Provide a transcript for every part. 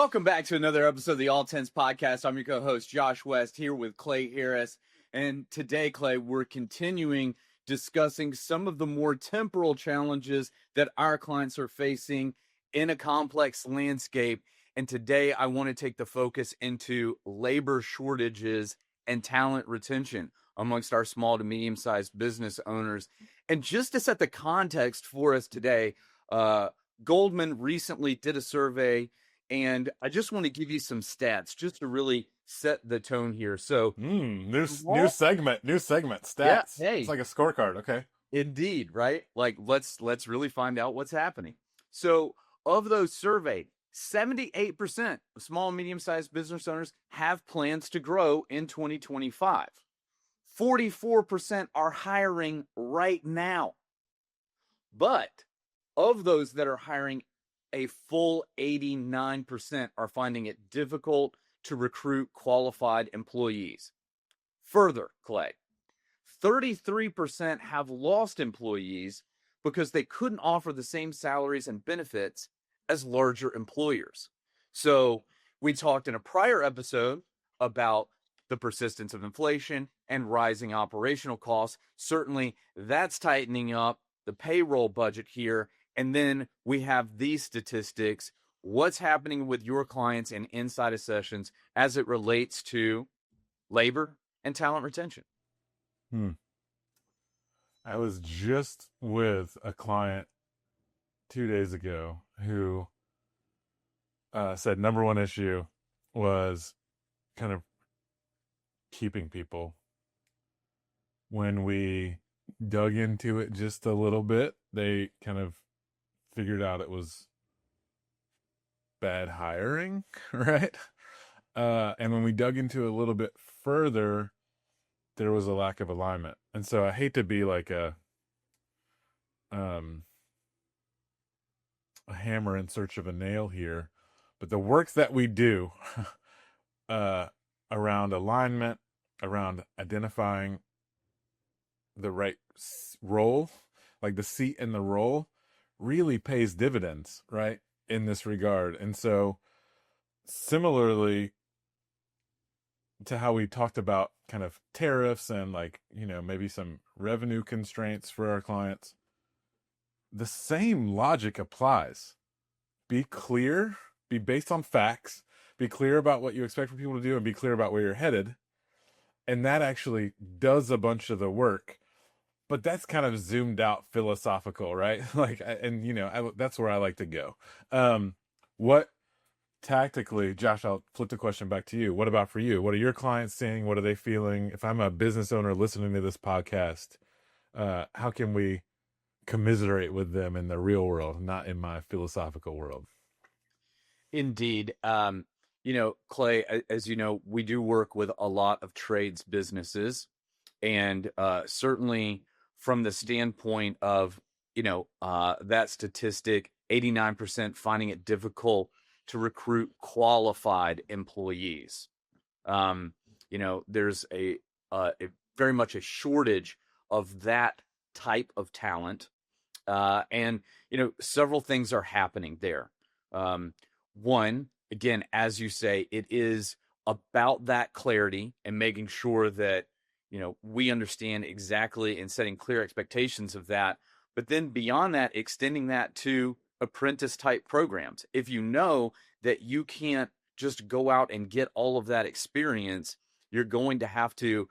Welcome back to another episode of the All Tens Podcast. I'm your co-host, Josh West, here with Clay Harris. And today, Clay, we're continuing discussing some of the more temporal challenges that our clients are facing in a complex landscape. And today, I want to take the focus into labor shortages and talent retention amongst our small to medium-sized business owners. And just to set the context for us today, Goldman recently did a survey, and I just want to give you some stats just to really set the tone here. So, new segment, stats. Yeah, hey. It's like a scorecard. Okay. Indeed, right? Like let's really find out what's happening. So, of those surveyed, 78% of small and medium-sized business owners have plans to grow in 2025. 44% are hiring right now. But of those that are hiring, a full 89% are finding it difficult to recruit qualified employees. Further, Clay, 33% have lost employees because they couldn't offer the same salaries and benefits as larger employers. So we talked in a prior episode about the persistence of inflation and rising operational costs. Certainly that's tightening up the payroll budget here. And then we have these statistics. What's happening with your clients in Insider Sessions as it relates to labor and talent retention? I was just with a client 2 days ago who said number one issue was kind of keeping people. When we dug into it just a little bit, they kind of figured out it was bad hiring, right? And when we dug into it a little bit further, there was a lack of alignment. And so I hate to be like a hammer in search of a nail here, but the work that we do around alignment, around identifying the right role, like the seat in the role, really pays dividends, right, in this regard. And so similarly to how we talked about kind of tariffs and like, maybe some revenue constraints for our clients, the same logic applies. Be clear, be based on facts, be clear about what you expect for people to do, and be clear about where you're headed. And that actually does a bunch of the work. But that's kind of zoomed out philosophical, right? That's where I like to go. What tactically, Josh, I'll flip the question back to you. What about for you? What are your clients saying? What are they feeling? If I'm a business owner listening to this podcast, how can we commiserate with them in the real world, not in my philosophical world? Indeed. Clay, as you know, we do work with a lot of trades businesses, and certainly from the standpoint of, that statistic, 89% finding it difficult to recruit qualified employees. There's a very much a shortage of that type of talent. And several things are happening there. One, again, as you say, it is about that clarity and making sure that we understand exactly and setting clear expectations of that. But then beyond that, extending that to apprentice type programs. If you know that you can't just go out and get all of that experience, you're going to have to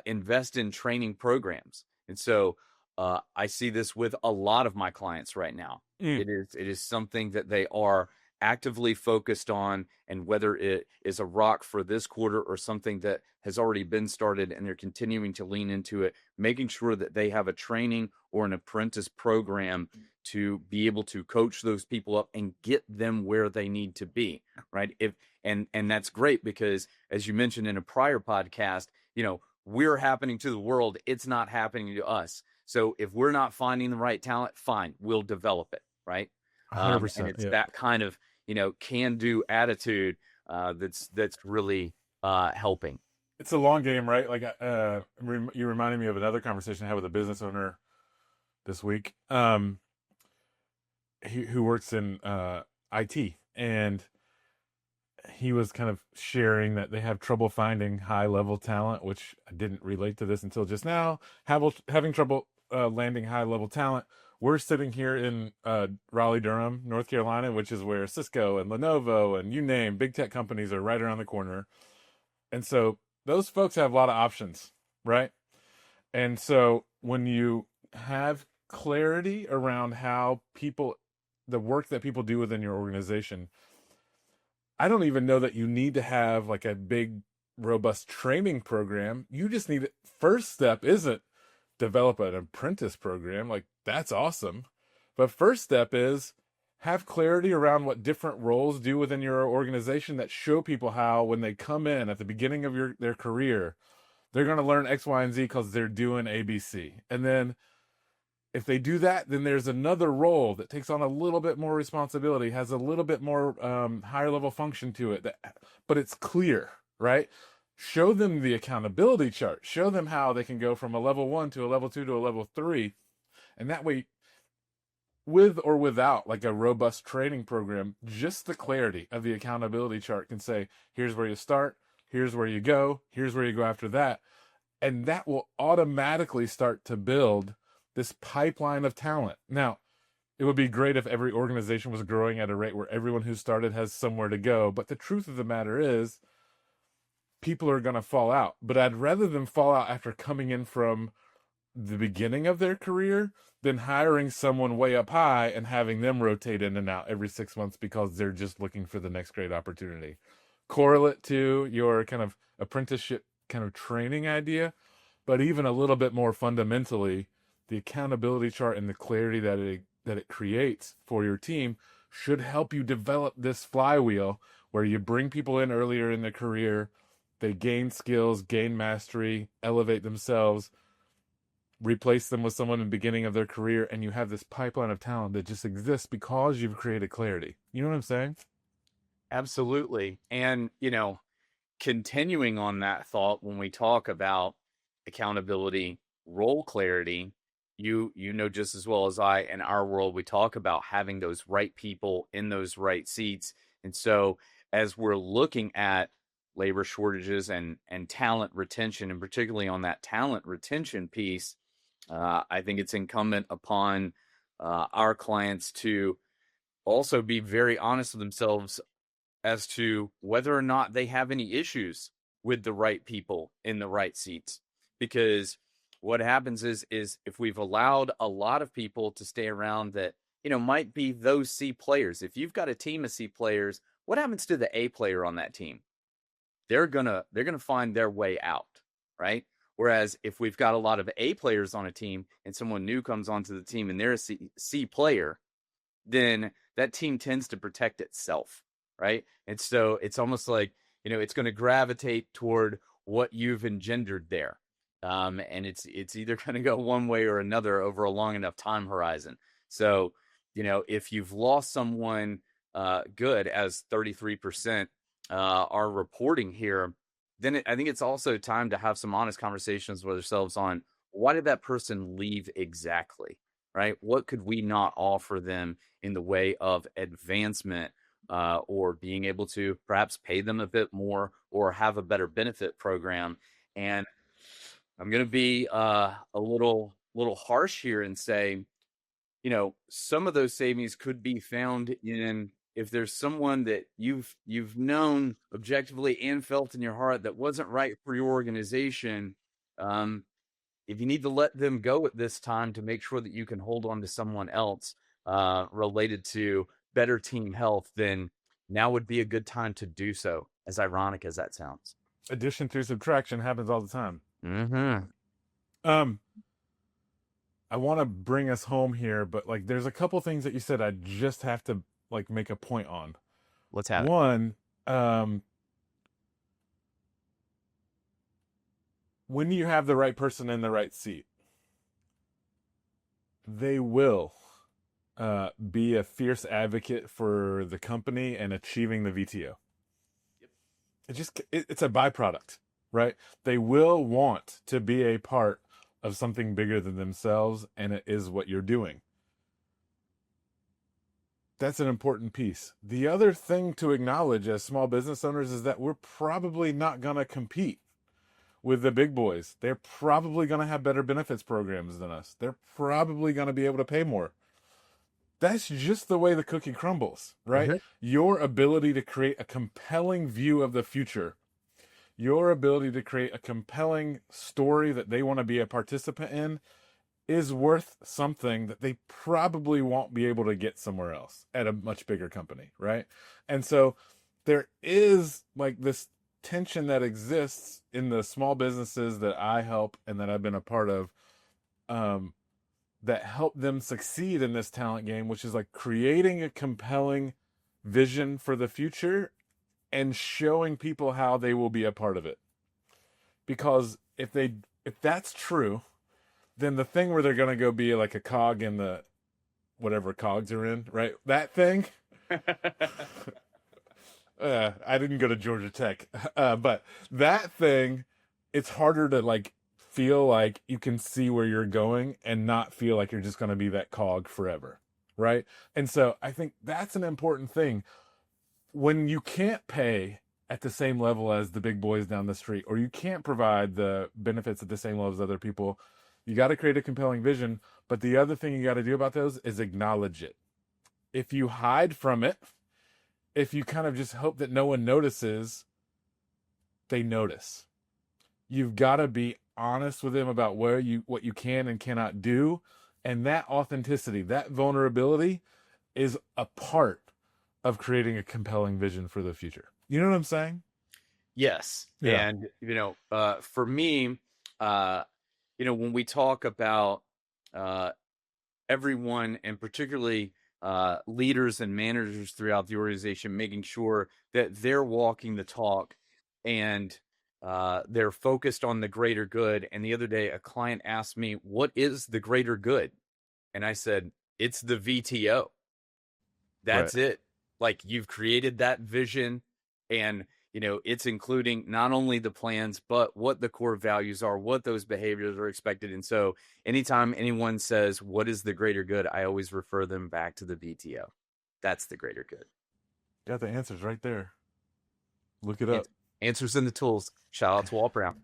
invest in training programs. And so I see this with a lot of my clients right now. It is something that they are actively focused on, and whether it is a rock for this quarter or something that has already been started and they're continuing to lean into it, making sure that they have a training or an apprentice program to be able to coach those people up and get them where they need to be, right? And that's great because, as you mentioned in a prior podcast, we're happening to the world. It's not happening to us. So if we're not finding the right talent, fine, we'll develop it, right? 100%. And it's that kind of can-do attitude that's really helping. It's a long game, right? Like you reminded me of another conversation I had with a business owner this week, who works in IT, and he was kind of sharing that they have trouble finding high level talent, which I didn't relate to this until just now. Having trouble landing high level talent. We're sitting here in Raleigh, Durham, North Carolina, which is where Cisco and Lenovo and you name big tech companies are right around the corner. And so those folks have a lot of options, right? And so when you have clarity around how people, the work that people do within your organization, I don't even know that you need to have like a big, robust training program. You just need first step isn't develop an apprentice program. Like that's awesome. But first step is have clarity around what different roles do within your organization that show people how when they come in at the beginning of their career, they're going to learn X, Y, and Z because they're doing ABC. And then if they do that, then there's another role that takes on a little bit more responsibility, has a little bit more higher level function to it, but it's clear, right? Show them the accountability chart. Show them how they can go from a level 1 to a level 2 to a level 3. And that way, with or without like a robust training program, just the clarity of the accountability chart can say, here's where you start, here's where you go, here's where you go after that. And that will automatically start to build this pipeline of talent. Now, it would be great if every organization was growing at a rate where everyone who started has somewhere to go. But the truth of the matter is, people are going to fall out. But I'd rather them fall out after coming in from the beginning of their career than hiring someone way up high and having them rotate in and out every 6 months because they're just looking for the next great opportunity. Correlate to your kind of apprenticeship kind of training idea, but even a little bit more fundamentally, the accountability chart and the clarity that it creates for your team should help you develop this flywheel where you bring people in earlier in their career, they gain skills, gain mastery, elevate themselves, replace them with someone in the beginning of their career, and you have this pipeline of talent that just exists because you've created clarity. You know what I'm saying? Absolutely. And, continuing on that thought, when we talk about accountability, role clarity, you know just as well as I, in our world, we talk about having those right people in those right seats. And so as we're looking at labor shortages and talent retention, and particularly on that talent retention piece, I think it's incumbent upon our clients to also be very honest with themselves as to whether or not they have any issues with the right people in the right seats. Because what happens is if we've allowed a lot of people to stay around that, might be those C players. If you've got a team of C players, what happens to the A player on that team? They're gonna find their way out, right? Whereas if we've got a lot of A players on a team and someone new comes onto the team and they're a C player, then that team tends to protect itself, right? And so it's almost like, it's going to gravitate toward what you've engendered there. And it's either going to go one way or another over a long enough time horizon. So, if you've lost someone good, as 33% are reporting here, then I think it's also time to have some honest conversations with ourselves on why did that person leave exactly, right? What could we not offer them in the way of advancement, or being able to perhaps pay them a bit more or have a better benefit program? And I'm going to be a little harsh here and say, some of those savings could be found in, if there's someone that you've known objectively and felt in your heart that wasn't right for your organization. If you need to let them go at this time to make sure that you can hold on to someone else related to better team health, then now would be a good time to do so, as ironic as that sounds. Addition through subtraction happens all the time. Mm-hmm. Um, I want to bring us home here, but like there's a couple things that you said I just have to like make a point on. Let's have it. One, when you have the right person in the right seat, they will be a fierce advocate for the company and achieving the VTO. It's a byproduct, right? They will want to be a part of something bigger than themselves, and it is what you're doing. That's an important piece. The other thing to acknowledge as small business owners is that we're probably not going to compete with the big boys. They're probably going to have better benefits programs than us. They're probably going to be able to pay more. That's just the way the cookie crumbles, right? Mm-hmm. Your ability to create a compelling view of the future, your ability to create a compelling story that they want to be a participant in is worth something that they probably won't be able to get somewhere else at a much bigger company, right? And so there is like this tension that exists in the small businesses that I help and that I've been a part of, that help them succeed in this talent game, which is like creating a compelling vision for the future and showing people how they will be a part of it. Because if that's true, then the thing where they're going to go be like a cog in the whatever cogs are in, right? That thing. I didn't go to Georgia Tech, but that thing, it's harder to like feel like you can see where you're going and not feel like you're just going to be that cog forever, right? And so I think that's an important thing. When you can't pay at the same level as the big boys down the street, or you can't provide the benefits at the same level as other people, you got to create a compelling vision. But the other thing you got to do about those is acknowledge it. If you hide from it, if you kind of just hope that no one notices, they notice. You've got to be honest with them about what you can and cannot do. And that authenticity, that vulnerability is a part of creating a compelling vision for the future. You know what I'm saying? Yes. Yeah. And, for me, when we talk about everyone, and particularly leaders and managers throughout the organization, making sure that they're walking the talk and they're focused on the greater good. And the other day, a client asked me, what is the greater good? And I said, it's the VTO. That's Right. it. Like, you've created that vision, and it's including not only the plans, but what the core values are, what those behaviors are expected. And so anytime anyone says, what is the greater good, I always refer them back to the VTO. That's the greater good. Got the answers right there. Look it up. Answers in the tools. Shout out to Walt Brown.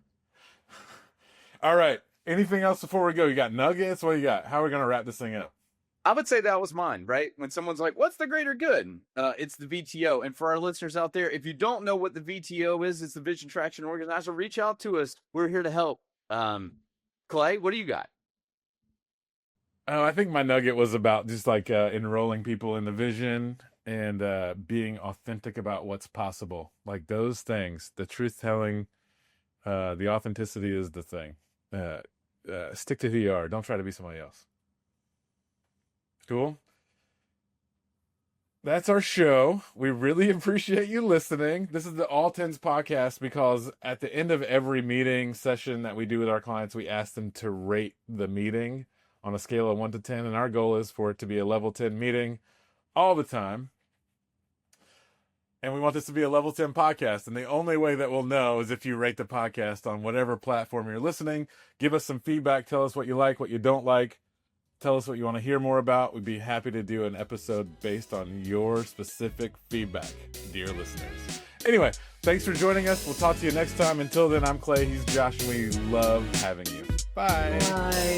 All right. Anything else before we go? You got nuggets? What do you got? How are we going to wrap this thing up? I would say that was mine, right? When someone's like, what's the greater good? It's the VTO. And for our listeners out there, if you don't know what the VTO is, it's the Vision Traction Organizer. Reach out to us. We're here to help. Clay, what do you got? Oh, I think my nugget was about just like enrolling people in the vision and being authentic about what's possible. Like those things, the truth telling, the authenticity is the thing. Stick to who you are. Don't try to be somebody else. Cool. That's our show. We really appreciate you listening. This is the All Tens podcast because at the end of every meeting session that we do with our clients, we ask them to rate the meeting on a scale of 1 to 10. And our goal is for it to be a level 10 meeting all the time. And we want this to be a level 10 podcast. And the only way that we'll know is if you rate the podcast on whatever platform you're listening. Give us some feedback. Tell us what you like, what you don't like. Tell us what you want to hear more about. We'd be happy to do an episode based on your specific feedback, dear listeners. Anyway, thanks for joining us. We'll talk to you next time. Until then, I'm Clay. He's Josh, and we love having you. Bye. Bye.